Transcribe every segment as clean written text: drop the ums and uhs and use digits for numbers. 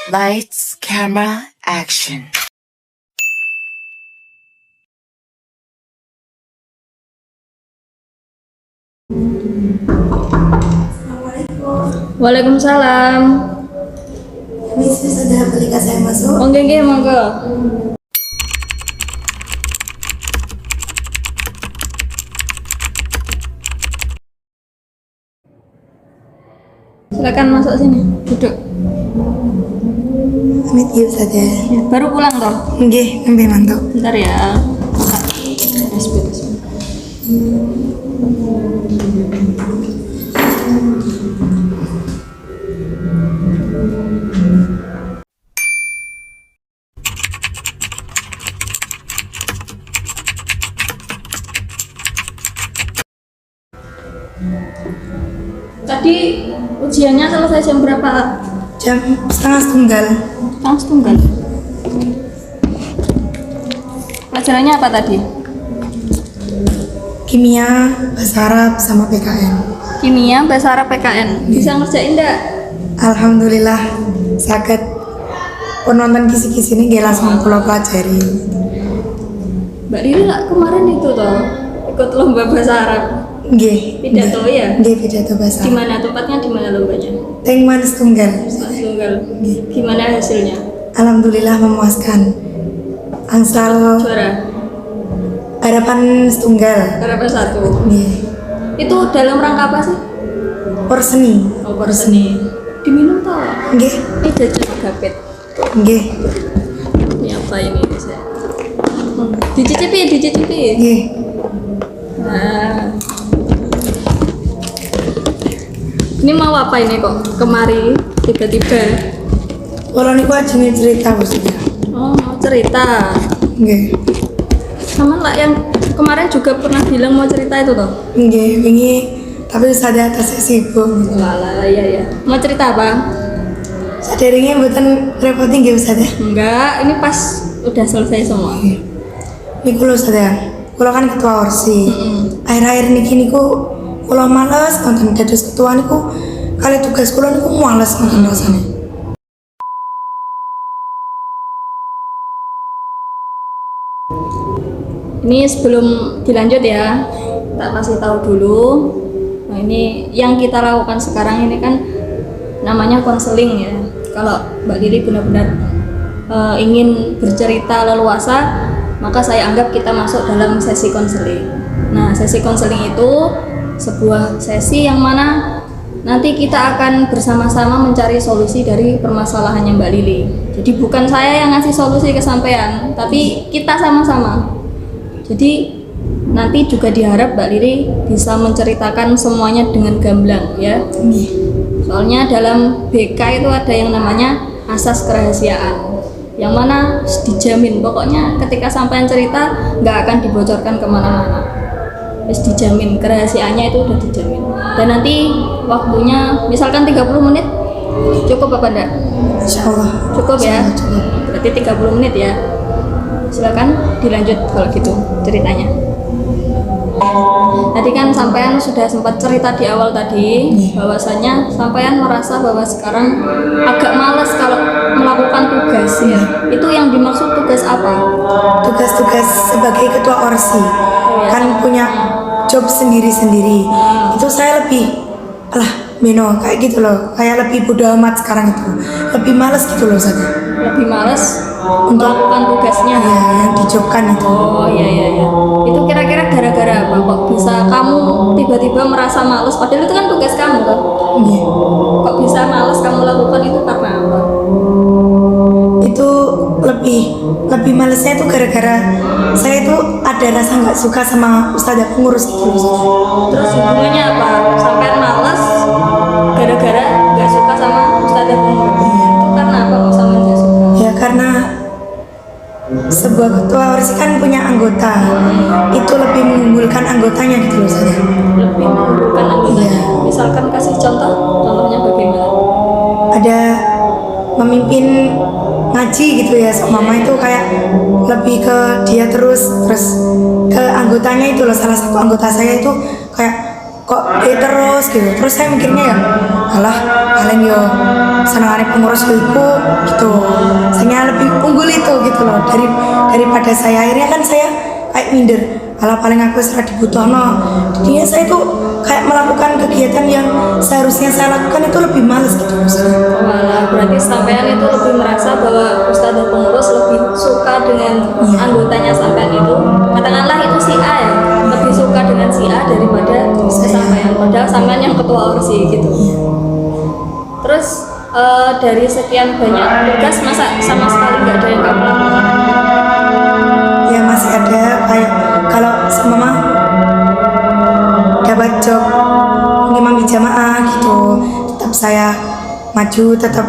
Lights, camera, action. Waalaikumsalam. Miss sudah ketika saya masuk. Monggo nggih, monggo. Silakan masuk sini, duduk. Amit ya saja. Baru pulang toh? Nggih, nembe mantap. Bentar ya. Bismillah. Tadi ujiannya selesai jam berapa? Jam setengah tunggal. Setengah tunggal. Pelajarannya apa tadi? Kimia, bahasa Arab, sama PKN. Kimia, bahasa Arab, PKN. Bisa ngerjain enggak? Alhamdulillah, sakit penonton kisi-kisi ini gak langsung pulau pelajari. Mbak Riri lah kemarin itu toh ikut lomba bahasa Arab. Nggih. Pidato ya? Nggih, pidato bahasa Arab. Gimana tempatnya, di mana lombanya? Teng manis tunggal. Tunggal. Gimana hasilnya? Alhamdulillah memuaskan. Angsal Juara. harapan setunggal. Harapan 1. Nggih. Itu dalam rangka apa sih? Porseni. Oh, seni. Diminum toh? Nggih. Ini jajan gapet. Nggih. Ini apa ini bisa? Dicicipi, dicicipi. Nggih. Nah. Ini mau apa ini kok kemari tiba-tiba? Kalau niku ajenge cerita maksudnya. Oh, mau cerita. Nggih. Sama lah yang kemarin juga pernah bilang mau cerita itu toh? Nggih, wingi tapi sadar atas sibuk. Lala, iya ya. Mau cerita apa? Saderenge mboten repoting nggih Ustaz ya. Enggak, ini pas udah selesai semua. Niku lho Ustaz ya. Kula kan ketua ORSI. Akhir-akhir niki niku kula males nonton dados ketua niku kali tugas kula niku males nonton rasane. Ini sebelum dilanjut ya, tak kasih tahu dulu. Nah, ini yang kita lakukan sekarang ini kan namanya konseling ya. Kalau Mbak Riri benar-benar ingin bercerita leluasa, maka saya anggap kita masuk dalam sesi konseling. Nah, sesi konseling itu sebuah sesi yang mana nanti kita akan bersama-sama mencari solusi dari permasalahannya Mbak Lili. Jadi bukan saya yang ngasih solusi ke sampean, tapi kita sama-sama. Jadi nanti juga diharap Mbak Lili bisa menceritakan semuanya dengan gamblang ya. Soalnya dalam BK itu ada yang namanya asas kerahasiaan, yang mana dijamin pokoknya ketika sampean cerita nggak akan dibocorkan kemana-mana. Terus dijamin kerahasiaannya itu udah dijamin. Dan nanti waktunya misalkan 30 menit cukup apa enggak? Insyaallah. Cukup ya. Cukup. Berarti 30 menit ya. Silakan dilanjut kalau gitu ceritanya. Tadi kan sampean sudah sempat cerita di awal tadi bahwasanya sampean merasa bahwa sekarang agak malas kalau melakukan tugas ya. Itu yang dimaksud tugas apa? Tugas-tugas sebagai ketua ORSI kan punya job sendiri-sendiri. Itu saya lebih Beno kayak gitu loh, kayak lebih bodo amat sekarang itu, lebih males gitu loh saja. Lebih males melakukan tugasnya Ya, yang dijobkan itu. Oh iya. Itu kira-kira gara-gara apa kok bisa kamu tiba-tiba merasa males padahal itu kan tugas kamu kan? Iya. Kok bisa males kamu lakukan itu karena apa? Itu lebih malesnya itu gara-gara saya itu ada rasa nggak suka sama ustadzah pengurus gitu loh. Terus hubungannya apa? Sampai males gara-gara nggak suka sama ustadzah pengurus. Itu karena apa kok sampai nggak suka? Ya karena sebuah ketua ORSI kan punya anggota, itu lebih mengunggulkan anggotanya gitu loh saya. Lebih menunjukkan anggotanya. Iya. Misalkan kasih contohnya bagaimana? Ada memimpin ngaji gitu ya sama mama itu kayak lebih ke dia terus ke anggotanya itu loh, salah satu anggota saya itu kayak kok terus gitu. Terus saya mikirnya ya alah kalian yo senangane pengurus iku gitu, saya lebih unggul itu gitu loh daripada saya. Akhirnya kan saya kayak minder, alah paling aku serah dibutuhno. Jadinya saya tuh kayak melakukan kegiatan yang seharusnya saya lakukan itu lebih males gitu maksudnya. Malah berarti sampean itu lebih merasa bahwa ustadz dan pengurus lebih suka dengan anggotanya sampean itu, katakanlah itu si A ya, lebih suka dengan si A daripada sampean, padahal sampean yang ketua orsi gitu. Terus dari sekian banyak tugas masa sama sekali nggak ada yang kamu lakukan? Ya masih ada, kayak kalau semama dapat job imam jamaah gitu, tetap saya maju, tetap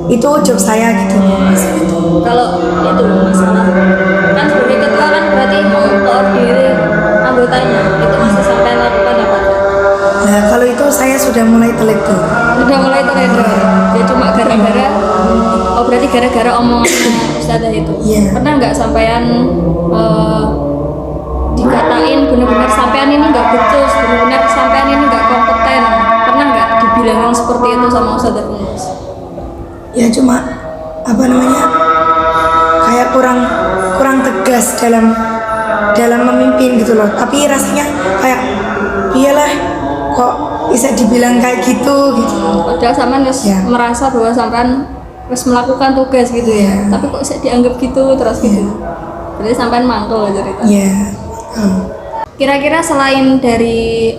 itu job saya gitu. Kalau itu masalah kan sebagai ketua kan berarti mengkoordinir anggotanya, itu masih sampai lakukan apa? Nah kalau itu saya sudah mulai telat tuh. Udah mulai terleder ya, cuma gara-gara berarti gara-gara omongan ustadzah itu. Pernah nggak sampean dikatain benar-benar sampean ini nggak becus, benar-benar sampean ini nggak kompeten, pernah nggak dibilangin seperti itu sama ustadzah pengurus? Ya cuma apa namanya, kayak kurang tegas dalam memimpin gitu loh. Tapi rasanya kayak iyalah kok bisa dibilang kayak gitu. Padahal sampean merasa bahwa sampean harus melakukan tugas gitu ya, tapi kok bisa dianggap gitu terus gitu. Berarti sampean mantul aja cerita. Kira-kira selain dari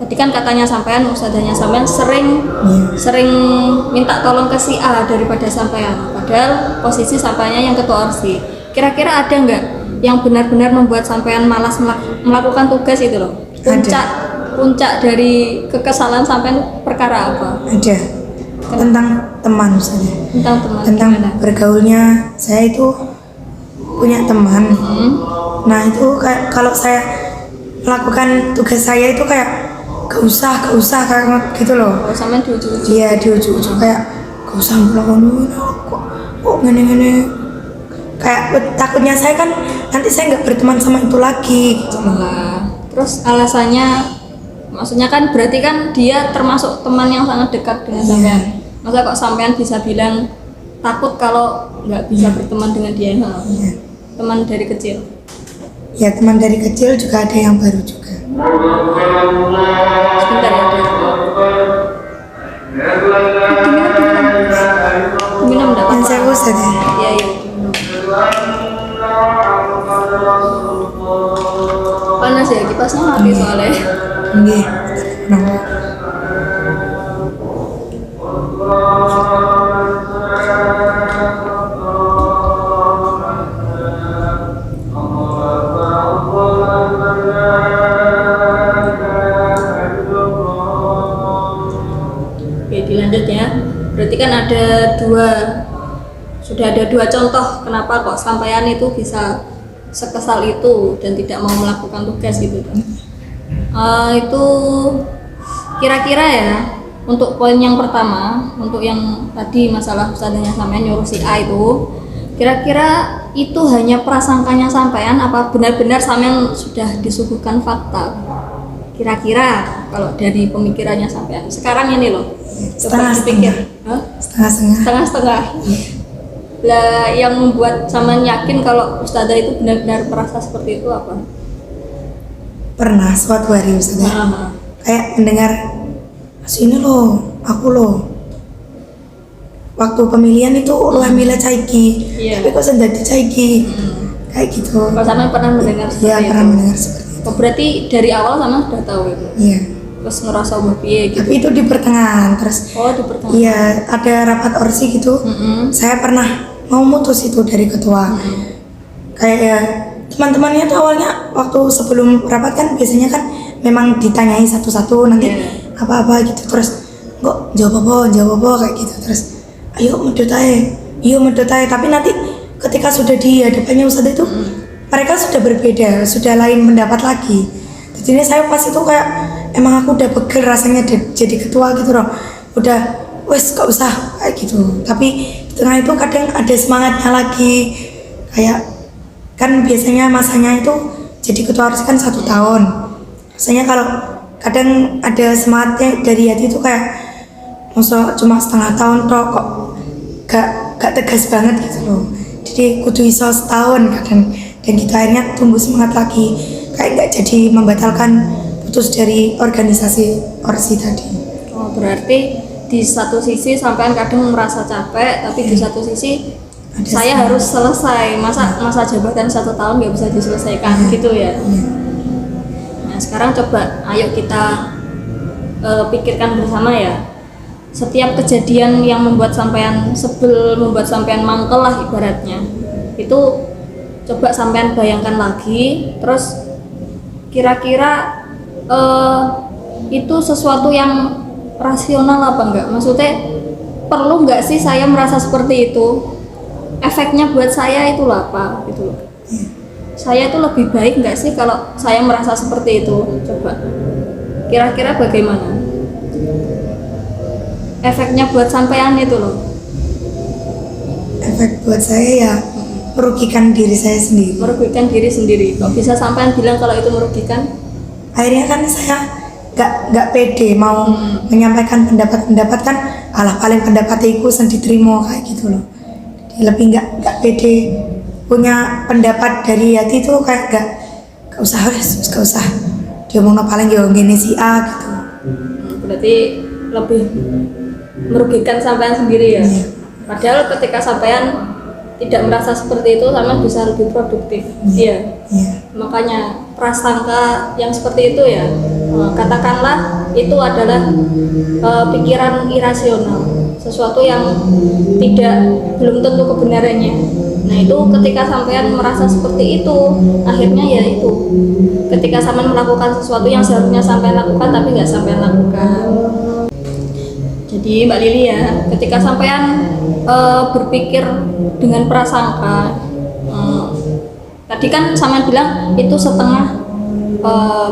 tadi kan katanya sampean ustadzanya sampean sering minta tolong ke si A daripada sampean, padahal posisi sampeannya yang ketua orsi. Kira-kira ada nggak yang benar-benar membuat sampean malas melakukan tugas itu loh? Puncak dari kekesalan sampean perkara apa? Ada. Tentang teman misalnya. Tentang bergaulnya. Saya itu punya teman. Nah itu kayak kalau saya melakukan tugas saya itu kayak gak usah kayak gitu loh. Sampean di ujung-ujung. Iya di ujung-ujung kayak gak usah melakukan kok ngene-ngene. Kayak takutnya saya kan nanti saya nggak berteman sama itu lagi gitu. Terus alasannya, maksudnya kan berarti kan dia termasuk teman yang sangat dekat dengan sampean. Masa kok sampean bisa bilang takut kalau nggak bisa berteman dengan dia? Teman dari kecil. Ya teman dari kecil juga ada yang baru juga. Sebentar ya. Minum enggak apa-apa. Yang saya usah deh. Iya. Panas ya, kipasnya mati soalnya. Nggih. Oke, dilanjut ya. Berarti kan sudah ada dua contoh kenapa kok sampean itu bisa sekesal itu dan tidak mau melakukan tugas gitu kan. Itu kira-kira ya, untuk poin yang pertama, untuk yang tadi masalah ustadzanya sampean nyuruh si A itu, kira-kira itu hanya prasangkanya sampean apa benar-benar sampean sudah disuguhkan fakta? Kira-kira kalau dari pemikirannya sampean sekarang ini loh, coba dipikir. Setengah-setengah. Lah yang membuat sampean yakin kalau ustadzah itu benar-benar merasa seperti itu apa? Pernah suatu hari ustadzah kayak mendengar sini loh, aku loh waktu pemilihan itu ulah milih caiki, tapi kok sendiri caiki kayak gitu. Kalau sampean pernah mendengar seperti itu? Iya pernah mendengar seperti itu. Berarti dari awal sampean sudah tahu itu? Iya. Terus ngerasa piye gitu? Tapi itu di pertengahan terus. Di pertengahan. Iya ada rapat orsi gitu. Saya pernah mau mutus itu dari ketua. Kayak ya teman-temannya tuh awalnya waktu sebelum rapat kan biasanya kan memang ditanyai satu-satu nanti apa-apa gitu, terus kok jawab apa kayak gitu, terus ayo medot aja, tapi nanti ketika sudah di hadapannya ustadz itu mereka sudah berbeda, sudah lain pendapat lagi. Jadi saya pas itu kayak emang aku udah pegel rasanya jadi ketua gitu loh, udah wes gak usah kayak gitu. Tapi di tengah itu kadang ada semangatnya lagi, kayak kan biasanya masanya itu jadi ketua harus kan 1 tahun. Rasanya kalau kadang ada semangatnya dari hati itu kayak masa cuma setengah tahun toh kok gak tegas banget gitu loh. Jadi kudu iso setahun kadang, dan kita akhirnya tumbuh semangat lagi, kayak gak jadi membatalkan putus dari organisasi orsi tadi. Oh, berarti di satu sisi sampean kadang merasa capek, tapi di satu sisi Ada saya semangat. harus selesai masa jabatan 1 tahun nggak bisa diselesaikan gitu ya. Nah sekarang coba ayo kita pikirkan bersama ya, setiap kejadian yang membuat sampean sebel, membuat sampean mangkel lah ibaratnya, itu coba sampean bayangkan lagi, terus kira-kira itu sesuatu yang rasional apa enggak? Maksudnya perlu nggak sih saya merasa seperti itu? Efeknya buat saya itu apa gitu loh. Saya itu lebih baik nggak sih kalau saya merasa seperti itu? Coba kira-kira bagaimana efeknya buat sampean itu loh? Efek buat saya ya merugikan diri saya sendiri. Merugikan diri sendiri. Kok bisa sampean bilang kalau itu merugikan? Akhirnya kan saya gak pede mau menyampaikan pendapat kan, alah paling pendapatiku sendiri diterima kayak gitu loh. Jadi lebih gak pede punya pendapat dari hati itu, kayak gak usah dia mau paling ya gini si A gitu. Berarti lebih merugikan sampean sendiri ya. Padahal ketika sampean tidak merasa seperti itu, sampean bisa lebih produktif. Iya. Makanya prasangka yang seperti itu ya, katakanlah itu adalah pikiran irasional, sesuatu yang belum tentu kebenarannya. Nah itu ketika sampean merasa seperti itu, akhirnya ya itu ketika sampean melakukan sesuatu yang seharusnya sampean lakukan tapi nggak sampean lakukan. Jadi Mbak Lili ya, ketika sampean berpikir dengan prasangka, tadi kan sampean bilang itu setengah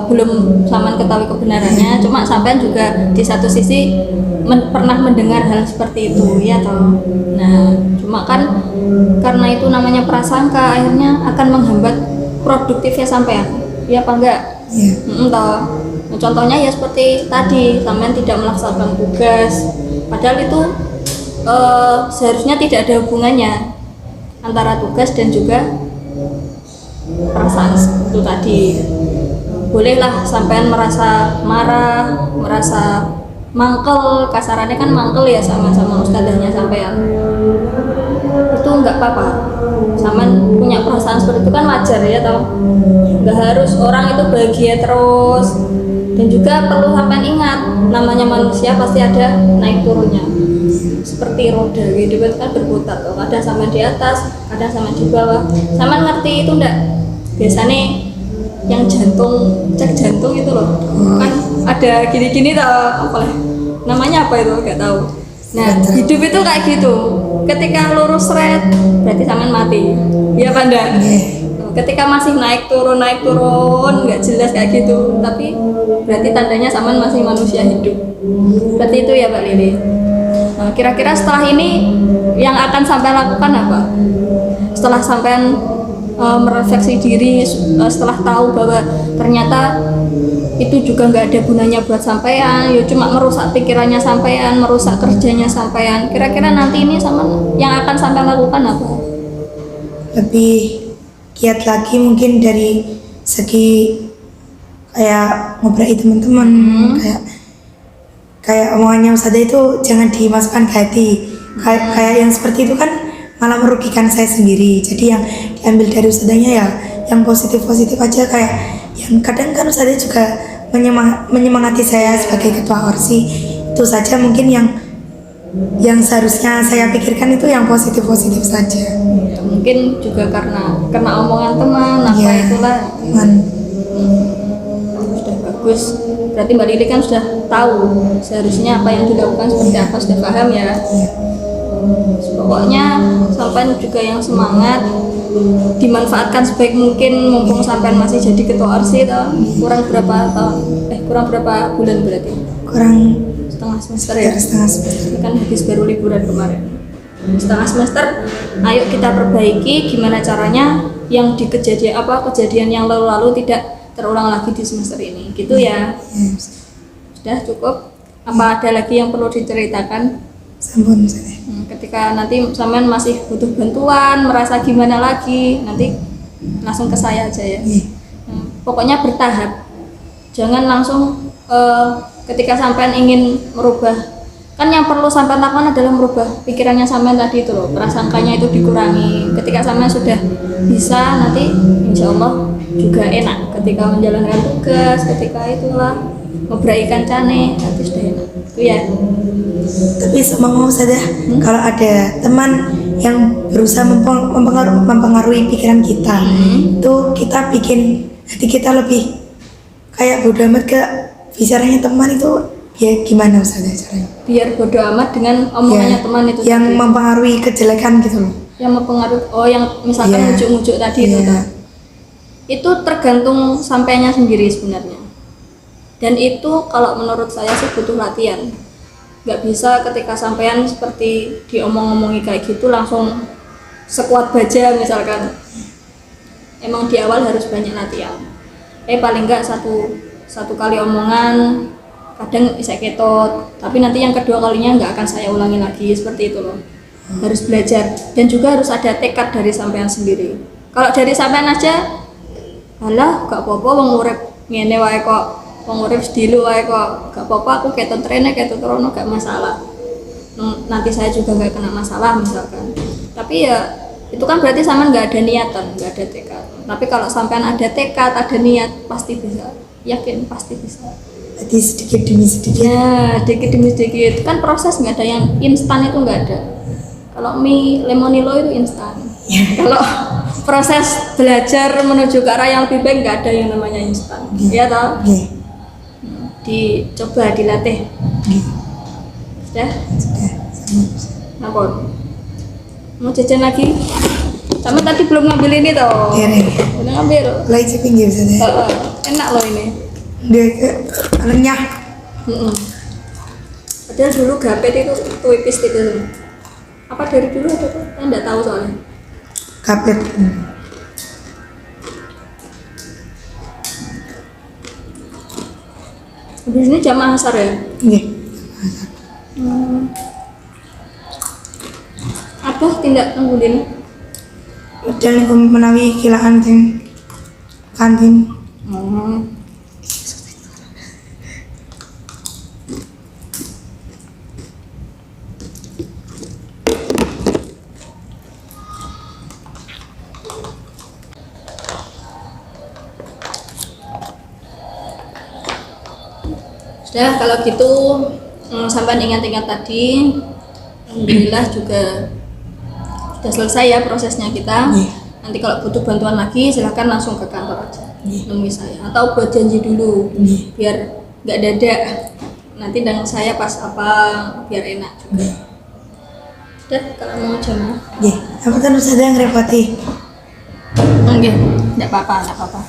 belum sampean ketahui kebenarannya, cuma sampean juga di satu sisi pernah mendengar hal seperti itu ya toh. Nah cuma kan karena itu namanya prasangka, akhirnya akan menghambat produktifnya sampean, ya apa enggak? Toh. Nah, contohnya ya seperti tadi sampean tidak melaksanakan tugas, padahal itu seharusnya tidak ada hubungannya antara tugas dan juga perasaan itu tadi. Bolehlah sampean merasa marah, merasa mangkel, kasarannya kan mangkel ya sama ustadzahnya sampean. Itu nggak apa-apa. Sampean punya perasaan seperti itu kan wajar ya tau. Nggak harus orang itu bahagia terus. Dan juga perlu sampean ingat, namanya manusia pasti ada naik turunnya. Seperti roda kehidupan kan berputar tuh. Kadang sampean di atas, kadang sampean di bawah. Sampean ngerti itu enggak? Biasanya yang cek jantung itu loh, kan ada gini-gini tau, namanya apa itu nggak tahu. Nah hidup itu kayak gitu, ketika lurus red berarti sampean mati, ya apa enggak? Ketika masih naik turun nggak jelas kayak gitu, tapi berarti tandanya sampean masih manusia hidup. Berarti itu ya Mbak Lili. Nah, kira-kira setelah ini yang akan sampean lakukan apa? Setelah sampean merefleksi diri, setelah tahu bahwa ternyata itu juga nggak ada gunanya buat sampean, ya cuma merusak pikirannya sampean, merusak kerjanya sampean. Kira-kira nanti ini sama yang akan sampean lakukan apa? Lebih giat lagi mungkin dari segi kayak ngobrol teman-teman, kayak omongannya Ustazah itu jangan dimasukkan ke hati. Kayak yang seperti itu kan malah merugikan saya sendiri. Jadi yang diambil dari Ustazahnya ya yang positif-positif aja, kayak yang kadang kan Ustazah juga menyemangati saya sebagai ketua orsi. Itu saja mungkin yang seharusnya saya pikirkan itu yang positif-positif saja. Ya, mungkin juga karena omongan teman apa Ya, itulah. Sudah bagus. Berarti Mbak Lili kan sudah tahu seharusnya apa yang dilakukan seperti apa, sudah paham ya. Pokoknya sampean juga yang semangat, dimanfaatkan sebaik mungkin mumpung sampean masih jadi ketua orsi toh. Kurang berapa bulan berarti? Kurang Setengah semester ya? setengah semester. Ini kan habis baru liburan kemarin. Setengah semester, ayo kita perbaiki gimana caranya yang kejadian yang lalu-lalu tidak terulang lagi di semester ini, gitu ya. Sudah cukup? Apa ada lagi yang perlu diceritakan? Sampun Ustazah. Ketika nanti sampean masih butuh bantuan, merasa gimana lagi, nanti langsung ke saya aja ya. Pokoknya bertahap. Jangan langsung ketika sampean ingin merubah, kan yang perlu sampean lakukan adalah merubah pikirannya sampean tadi itu loh, prasangkanya itu dikurangi. Ketika sampean sudah bisa, nanti insya Allah juga enak ketika menjalankan tugas, ketika itulah ngebrai kancane, nanti sudah enak itu ya. Tapi mau Ustazah, kalau ada teman yang berusaha mempengaruhi pikiran kita, itu kita bikin hati kita lebih kayak bodo amat ke bicaranya teman itu, ya gimana Ustazah caranya? Biar bodo amat dengan omongannya teman itu yang tadi. mempengaruhi kejelekan gitu loh. Yang mempengaruhi, yang misalkan ujuk-ujuk tadi itu kan. Itu tergantung sampainya sendiri sebenarnya. Dan itu kalau menurut saya sih butuh latihan. Nggak bisa ketika sampean seperti diomong-omongi kayak gitu langsung sekuat baja misalkan. Emang di awal harus banyak latihan. Paling nggak satu kali omongan kadang bisa ketot, tapi nanti yang kedua kalinya nggak akan saya ulangi lagi, seperti itu loh. Harus belajar dan juga harus ada tekad dari sampean sendiri. Kalau dari sampean aja, alah gak apa-apa wong urip ngene wae kok, wong urip sedilu wae kok, gak apa-apa aku ketot rene ketot rono gak masalah. Nanti saya juga nggak kena masalah misalkan. Tapi ya itu kan berarti sampean nggak ada niatan, nggak ada tekad. Tapi kalau sampean ada tekad, ada niat, pasti bisa. Yakin pasti bisa. Jadi sedikit demi sedikit. Ya, sedikit demi sedikit. Kan proses nggak ada yang instan, itu nggak ada. Kalau mie lemonilo itu instan. Kalau proses belajar menuju ke arah yang lebih baik nggak ada yang namanya instan. Ya toh? Dicoba, dilatih. Sudah? Sudah. Nampun. Mau jajan lagi? Sama tadi belum ngambil ini toh. Iya nih. Udah ngambil. Lagi ceping gitu Ustazah. Enak loh ini. Dia renyah. Padahal dulu gapet itu tipis itu. Apa dari dulu ada tuh? Saya nggak tahu soalnya. Kapet. Habis ini jamaah asar ya? Iya. Apa tindak tanggulin? Dan aku menawi kilaan teng kantin. Sudah, kalau gitu sampai ingat-ingat tadi, alhamdulillah juga sudah selesai ya prosesnya kita. Nanti kalau butuh bantuan lagi silahkan langsung ke kantor aja, nemui saya atau buat janji dulu biar nggak dadak. Nanti dengan saya pas apa biar enak juga. Udah, kalau mau jamaah. Apa kan Ustazah yang ngerepoti? Enggak, enggak apa-apa, enggak apa-apa.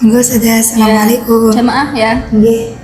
Enggak Ustazah, assalamualaikum. Jamaah ya. Nggih.